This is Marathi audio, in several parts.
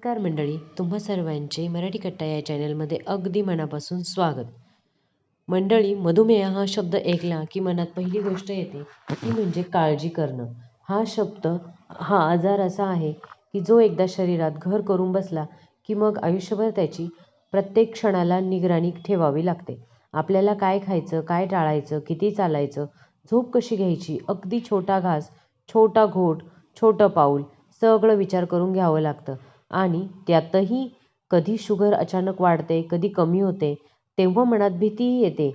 नमस्कार मंडळी, तुम्हा सर्वांचे मराठी कट्टा या चॅनलमध्ये अगदी मनापासून स्वागत. मंडळी, मधुमेह हा शब्द ऐकला की मनात पहिली गोष्ट येते ती म्हणजे काळजी करणं. हा आजार असा आहे की जो एकदा शरीरात घर करून बसला की मग आयुष्यभर त्याची प्रत्येक क्षणाला निगराणी ठेवावी लागते. आपल्याला काय खायचं, काय टाळायचं, किती चालायचं, झोप कशी घ्यायची, अगदी छोटा घास, छोटा घोट, छोटं पाऊल सगळं विचार करून घ्यावं लागतं. आणि त्यातही कधी शुगर अचानक वाढते, कधी कमी होते, तेव्हा मनात भीतीही येते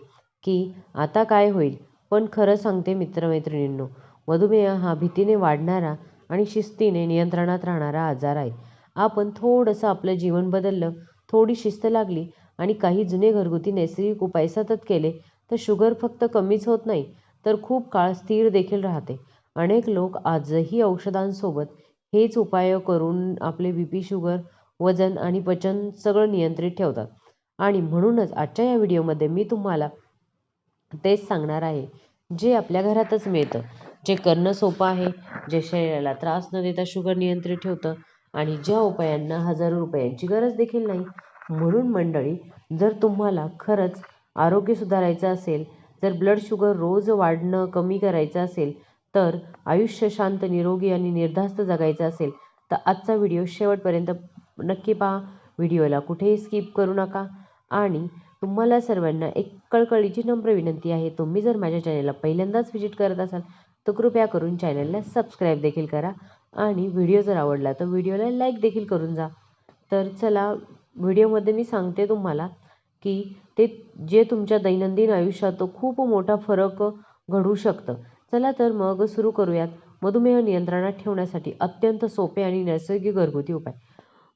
की आता काय होईल. पण खरं सांगते मित्रमैत्रिणींनो, मधुमेह हा भीतीने वाढणारा आणि शिस्तीने नियंत्रणात राहणारा आजार आहे. आपण थोडंसं आपलं जीवन बदललं, थोडी शिस्त लागली आणि काही जुने घरगुती नैसर्गिक उपाय सतत केले तर शुगर फक्त कमीच होत नाही, तर खूप काळ स्थिर देखील राहते. अनेक लोक आजही औषधांसोबत हेच उपाय करून आपले बीपी, शुगर, वजन आणि पचन सगळं नियंत्रित ठेवतात. आणि म्हणूनच आजच्या या व्हिडिओमध्ये मी तुम्हाला तेच सांगणार आहे, जे आपल्या घरातच मिळतं, जे करणं सोपं आहे, जे शरीराला त्रास न देता शुगर नियंत्रित ठेवतं आणि ज्या उपायांना हजारो रुपयांची गरज देखील नाही. म्हणून मंडळी, जर तुम्हाला खरंच आरोग्य सुधारायचं असेल, जर ब्लड शुगर रोज वाढणं कमी करायचं असेल, तर आयुष्य शांत, निरोगी आणि निर्धास्त जगायचं असेल, तर आजचा व्हिडिओ शेवटपर्यंत नक्की पहा. व्हिडिओला कुठेही स्किप करू नका. आणि तुम्हाला सर्वांना एक कळकळीची नम्र विनंती आहे, तुम्ही जर माझ्या चॅनलला पहिल्यांदाच व्हिजिट करत असाल तर कृपया करून चॅनलला सबस्क्राईब देखील करा आणि व्हिडिओ जर आवडला तर व्हिडिओला लाईक देखील करून जा. तर चला, व्हिडिओमध्ये मी सांगते तुम्हाला की ते जे तुमच्या दैनंदिन आयुष्यात खूप मोठा फरक घडवू शकतं. चला तर मग सुरू करूयात. मधुमेह नियंत्रणात ठेवण्यासाठी अत्यंत सोपे आणि नैसर्गिक घरगुती उपाय.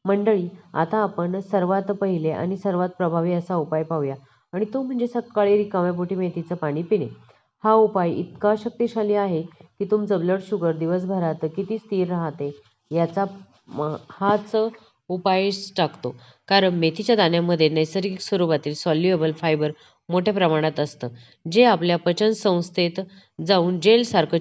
मंडळी, आता आपण सर्वात पहिले आणि सर्वात प्रभावी असा उपाय पाहूया, आणि तो म्हणजे सकाळी रिकाम्या पोटी मेथीचं पाणी पिणे. हा उपाय इतका शक्तिशाली आहे की तुमचं ब्लड शुगर दिवसभरात किती स्थिर राहते याचा हाच उपाय टाकतो. कारण मेथीच्या दाण्यामध्ये नैसर्गिक स्वरूपातील सॉल्युएबल फायबर मोठ्या प्रमाणात असतं, जे आपल्या पचन संस्थेत जाऊन जेलसारखं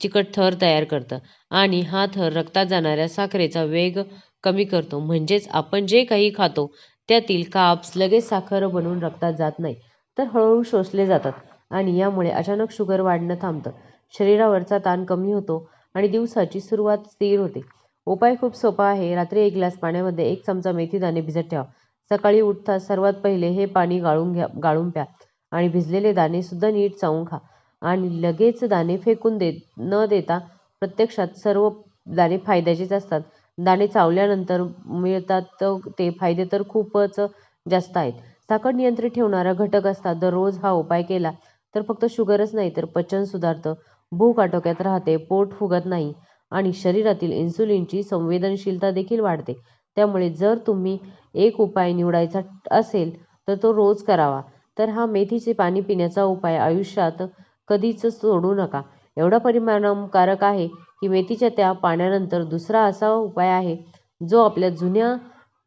चिकट थर तयार करतं आणि हा थर रक्तात जाणाऱ्या साखरेचा वेग कमी करतो. म्हणजेच आपण जे काही खातो त्यातील कार्ब्स लगेच साखर बनून रक्तात जात नाही, तर हळूहळू शोषले जातात आणि यामुळे अचानक शुगर वाढणं थांबतं, शरीरावरचा ताण कमी होतो आणि दिवसाची सुरुवात स्थिर होते. उपाय खूप सोपा आहे. रात्री 1 ग्लास पाण्यामध्ये 1 चमचा मेथी दाणे भिजत ठेवा. सकाळी उठताच सर्वात पहिले हे पाणी गाळून प्या आणि भिजलेले दाणे सुद्धा नीट चावून खा. आणि लगेच दाणे फेकून न देता, प्रत्यक्षात सर्व दाणे फायद्याचेच असतात. दाणे चावल्यानंतर मिळतात ते फायदे तर खूपच जास्त आहेत. साखर नियंत्रित ठेवणारा घटक असतात. दररोज हा उपाय केला तर फक्त शुगरच नाही तर पचन सुधारतं, भूक आटोक्यात राहते, पोट फुगत नाही आणि शरीरातील इन्सुलिनची संवेदनशीलता देखील वाढते. त्यामुळे जर तुम्ही एक उपाय निवडायचा असेल तर तो रोज करावा, तर हा मेथीचे पाणी पिण्याचा उपाय आयुष्यात कधीच सोडू नका. एवढा परिणामकारक आहे की मेथीच्या त्या पाण्यानंतर दुसरा असा उपाय आहे जो आपल्या जुन्या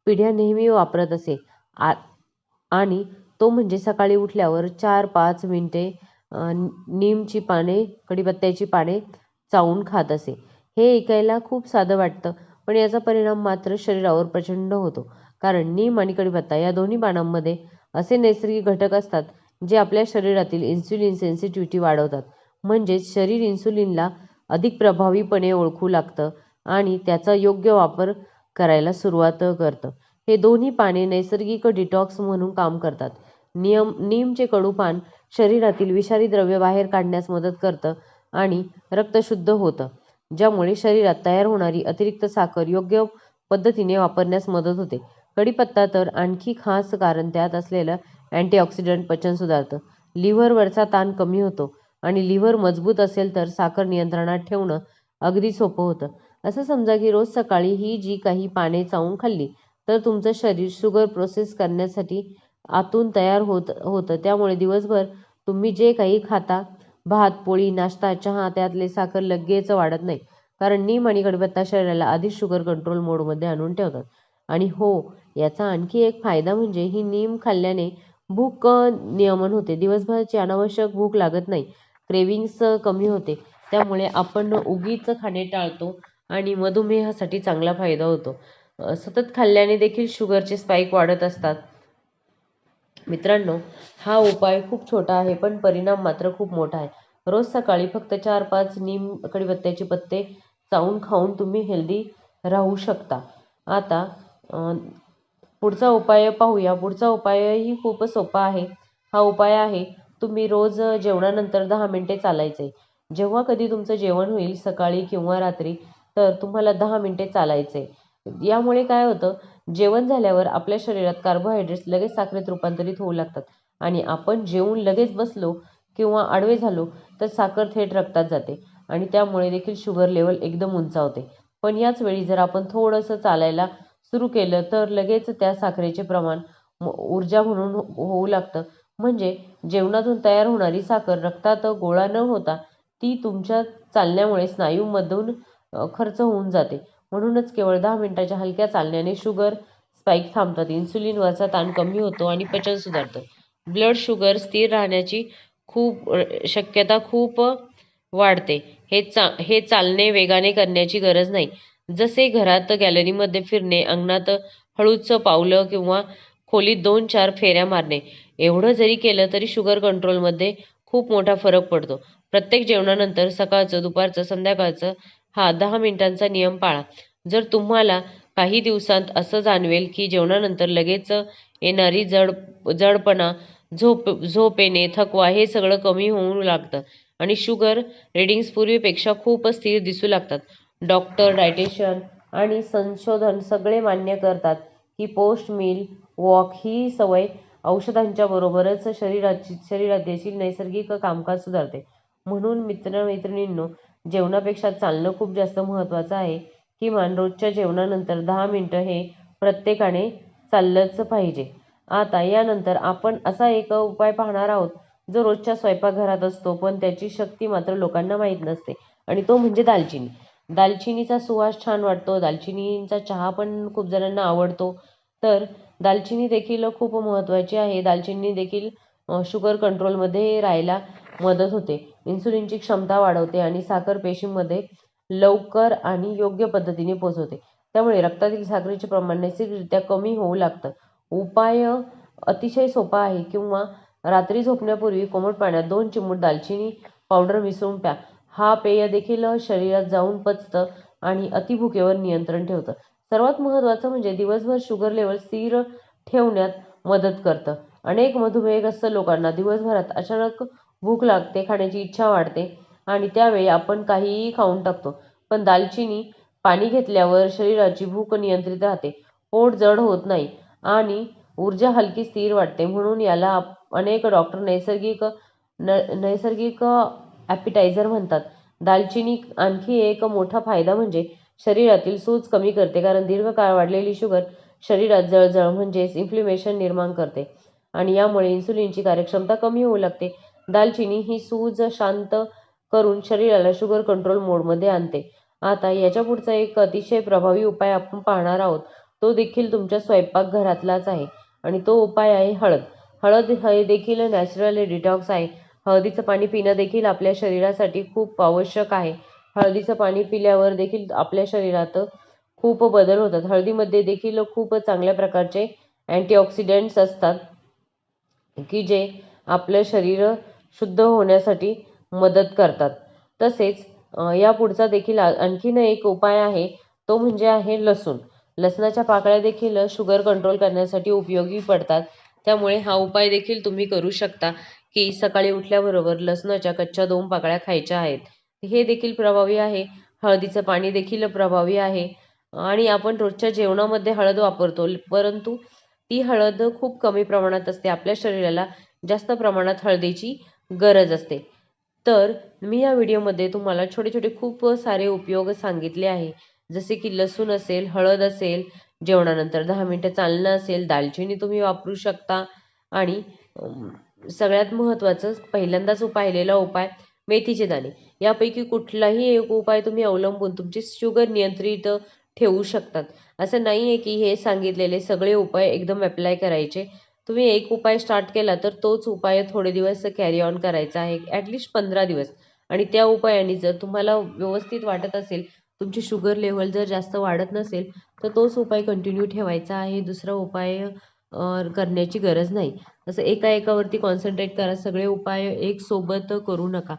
पिढ्या नेहमी वापरत असे आणि तो म्हणजे सकाळी उठल्यावर 4-5 मिनिटे नीमची पाने, कडीपत्त्याची पाने चावून खात असे. हे ऐकायला खूप साधं वाटतं, पण याचा परिणाम मात्र शरीरावर प्रचंड होतो. कारण नीम आणि कडीपत्ता या दोन्ही पानांमध्ये असे नैसर्गिक घटक असतात जे आपल्या शरीरातील इन्सुलिन सेन्सिटिव्हिटी वाढवतात. म्हणजेच शरीर इन्सुलिनला अधिक प्रभावीपणे ओळखू लागतं आणि त्याचा योग्य वापर करायला सुरुवात करतं. हे दोन्ही पाने नैसर्गिक डिटॉक्स म्हणून काम करतात. नीमचे कडू पान शरीरातील विषारी द्रव्य बाहेर काढण्यास मदत करतं आणि रक्त शुद्ध होतं, ज्यामुळे शरीरात तयार होणारी अतिरिक्त साखर योग्य पद्धतीने वापरण्यास मदत होते. कडीपत्ता तर आणखी खास, कारण त्यात असलेलं अँटीऑक्सिडंट पचन सुधारतं, लिव्हरवरचा ताण कमी होतो आणि लिव्हर मजबूत असेल तर साखर नियंत्रणात ठेवणं अगदी सोपं होतं. असं समजा की रोज सकाळी ही जी काही पाने चावून खाल्ली तर तुमचं शरीर शुगर प्रोसेस करण्यासाठी आतून तयार होतं. त्यामुळे दिवसभर तुम्ही जे काही खाता, भात, पोळी, नाश्ता, चहा, त्यातले साखर लगेच वाढत नाही. कारण नीम आणि कडीपत्ता शरीराला आधीच शुगर कंट्रोल मोडमध्ये आणून ठेवतात. आणि हो, याचा आणखी एक फायदा म्हणजे ही नीम खाल्ल्याने भूक नियमन होते. दिवसभराची अनावश्यक भूक लागत नाही, क्रेविंग्स कमी होते. त्यामुळे आपण उगीच खाणे टाळतो आणि मधुमेहासाठी चांगला फायदा होतो. सतत खाल्ल्याने देखील शुगरचे स्पाइक वाढत असतात. मित्रांनो, हा उपाय खूप छोटा आहे पण परिणाम मात्र खूप मोठा आहे. रोज सकाळी फक्त 4-5 नीम कडीपत्त्याचे पत्ते चावून खाऊन तुम्ही हेल्दी राहू शकता. आता पुढचा उपाय पाहूया. पुढचा उपायही खूपच सोपा आहे. हा उपाय आहे, तुम्ही रोज जेवणानंतर 10 मिनिटे चालायचे. जेव्हा कधी तुमचं जेवण होईल सकाळी किंवा रात्री, तर तुम्हाला 10 मिनिटे चालायचे. यामुळे काय होतं, जेवण झाल्यावर आपल्या शरीरात कार्बोहायड्रेट्स लगेच साखरेत रूपांतरित होऊ लागतात आणि आपण जेवून लगेच बसलो किंवा आडवे झालो तर साखर थेट रक्तात जाते आणि त्यामुळे देखील शुगर लेवल एकदम उंचावते. पण याच वेळी जर आपण थोडंसं चालायला सुरू केलं तर लगेच त्या साखरेचे प्रमाण ऊर्जा म्हणून होऊ लागतं. म्हणजे जेवणातून तयार होणारी साखर रक्तात गोळा न होता ती तुमच्या चालण्यामुळे स्नायूंमधून खर्च होऊन जाते. म्हणूनच केवळ 10 मिनिटाच्या हलक्या चालण्याने शुगर स्पाइक थांबतात, इन्सुलिनवरचा ताण कमी होतो आणि पचन सुधारतं. ब्लड शुगर स्थिर राहण्याची शक्यता खूप वाढते. हे चालणे वेगाने करण्याची गरज नाही. जसे घरात गॅलरीमध्ये फिरणे, अंगणात हळूच पावलं किंवा खोलीत 2-4 फेऱ्या मारणे. एवढं जरी केलं तरी शुगर कंट्रोलमध्ये खूप मोठा फरक पडतो. प्रत्येक जेवणानंतर सकाळचं, दुपारचं, संध्याकाळचं हा 10 मिनिटांचा नियम पाळा. जर तुम्हाला काही दिवसांत असं जाणवेल की जेवणानंतर लगेच येणारी जडपणा, झोप येणे, थकवा हे सगळं कमी होऊ लागतं आणि शुगर रिडिंग्स पूर्वीपेक्षा खूप स्थिर दिसू लागतात. डॉक्टर, डायटिशियन आणि संशोधन सगळे मान्य करतात की पोस्ट मील वॉक ही सवय औषधांच्या बरोबरच शरीरातील नैसर्गिक कामकाज सुधारते. म्हणून मित्र-मैत्रिणींनो, जेवणापेक्षा चालणं खूप जास्त महत्त्वाचं आहे. किमान रोजच्या जेवणानंतर 10 मिनिटं हे प्रत्येकाने चाललंच पाहिजे. आता यानंतर आपण असा एक उपाय पाहणार आहोत जो रोजच्या स्वयंपाकघरात असतो पण त्याची शक्ती मात्र लोकांना माहीत नसते आणि तो म्हणजे दालचिनी. दालचिनीचा सुवास छान वाटतो. दालचिनीचा चहा पण खूप जणांना आवडतो. तर दालचिनी देखील खूप महत्त्वाची आहे. दालचिनी देखील शुगर कंट्रोलमध्ये राहायला मदत होते. इन्सुलिनची क्षमता वाढवते आणि साखर पेशींमध्ये लवकर आणि योग्य पद्धतीने पोहोचवते. त्यामुळे रक्तातील साखरेचे प्रमाण नैसर्गिकरित्या कमी होऊ लागतं. उपाय अतिशय सोपा आहे. किंवा रात्री झोपण्यापूर्वी कोमट पाण्यात 2 चिमूट दालचिनी पावडर मिसळून प्या. हा पेय देखील शरीरात जाऊन पचतं आणि अतिभुकेवर नियंत्रण ठेवतं. सर्वात महत्त्वाचं म्हणजे दिवसभर शुगर लेवल स्थिर ठेवण्यात मदत करतं. अनेक मधुमेहग्रस्त लोकांना दिवसभरात अचानक भूक लागते, खाण्याची इच्छा वाढते आणि त्यावेळी आपण काहीही खाऊन टाकतो. पण दालचिनी पाणी घेतल्यावर शरीराची भूक नियंत्रित राहते, पोट जड होत नाही आणि ऊर्जा हलकी स्थिर वाटते. म्हणून याला अनेक डॉक्टर नैसर्गिक ॲपिटायझर म्हणतात. दालचिनी आणखी एक मोठा फायदा म्हणजे शरीरातील सूज कमी करते, कारण दीर्घकाळ वाढलेली शुगर शरीरात जळजळ म्हणजेच इन्फ्लेमेशन निर्माण करते आणि यामुळे इन्सुलिनची कार्यक्षमता कमी होऊ लागते. दालचिनी ही सूज शांत करून शरीराला शुगर कंट्रोल मोडमध्ये आणते. आता याच्या पुढचा एक अतिशय प्रभावी उपाय आपण पाहणार आहोत. तो देखील तुमच्या स्वयंपाकघरातलाच आहे आणि तो उपाय आहे हळद. हळद हे देखील नॅचरल डिटॉक्स आहे. हळदीचं पाणी पिणं देखील आपल्या शरीरासाठी खूप आवश्यक आहे. हळदीचं पाणी पिल्यावर देखील आपल्या शरीरात खूप बदल होतात. हळदीमध्ये देखील खूप चांगल्या प्रकारचे अँटीऑक्सिडंट्स असतात की जे आपलं शरीर शुद्ध होण्यासाठी मदत करतात. तसेच या पुढचा देखील आणखीन एक उपाय आहे, तो म्हणजे आहे लसूण. लसणाच्या पाकळ्या देखील शुगर कंट्रोल करण्यासाठी उपयोगी पडतात. त्यामुळे हा उपाय देखील तुम्ही करू शकता की सकाळी उठल्याबरोबर लसणाच्या कच्च्या 2 पाकळ्या खायच्या आहेत. हे देखील प्रभावी आहे. हळदीचं पाणी देखील प्रभावी आहे आणि आपण रोजच्या जेवणामध्ये हळद वापरतो, परंतु ती हळद खूप कमी प्रमाणात असते. आपल्या शरीराला जास्त प्रमाणात हळदीची गरज असते. तर मी या व्हिडिओमध्ये तुम्हाला छोटे-छोटे खूप सारे उपयोग सांगितले आहे. जसे की लसूण असेल, हळद असेल, जेवणानंतर 10 मिनिटं चालणं असेल, दालचिनी तुम्ही वापरू शकता आणि सगळ्यात महत्त्वाचं पहिल्यांदाच पाहिलेला उपाय मेथीचे दाणे. यापैकी कुठलाही एक उपाय तुम्ही अवलंबून तुमची शुगर नियंत्रित ठेवू शकतात. असं नाही आहे की हे सांगितलेले सगळे उपाय एकदम अप्लाय करायचे. तुम्ही एक उपाय स्टार्ट केला तर तोच उपाय थोडे दिवस कॅरी ऑन करायचा आहे, ॲटलीस्ट 15 दिवस. आणि त्या उपायाने जर तुम्हाला व्यवस्थित वाटत असेल, तुमची शुगर लेव्हल जर जास्त वाढत नसेल तर तोच उपाय कंटिन्यू ठेवायचा आहे. दुसरा उपाय करण्याची गरज नाही. असं एकावरती कॉन्सन्ट्रेट करा. सगळे उपाय एक सोबत करू नका.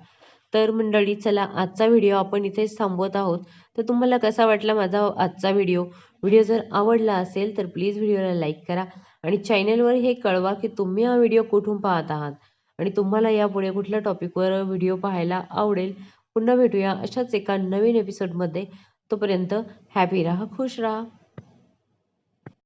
तर मंडळी चला आजचा व्हिडिओ आपण इथेच थांबवत आहोत. तर तुम्हाला कसा वाटला माझा आजचा व्हिडिओ? व्हिडिओ जर आवडला असेल तर प्लीज व्हिडिओला लाईक करा आणि चॅनलवर हे कळवा की तुम्ही हा व्हिडिओ कुठून पाहत आहात आणि तुम्हाला यापुढे कुठल्या टॉपिकवर व्हिडिओ पाहायला आवडेल. पुन्हा भेटूया अशाच एका नवीन एपिसोडमध्ये. तोपर्यंत हॅपी राहा, खुश राहा.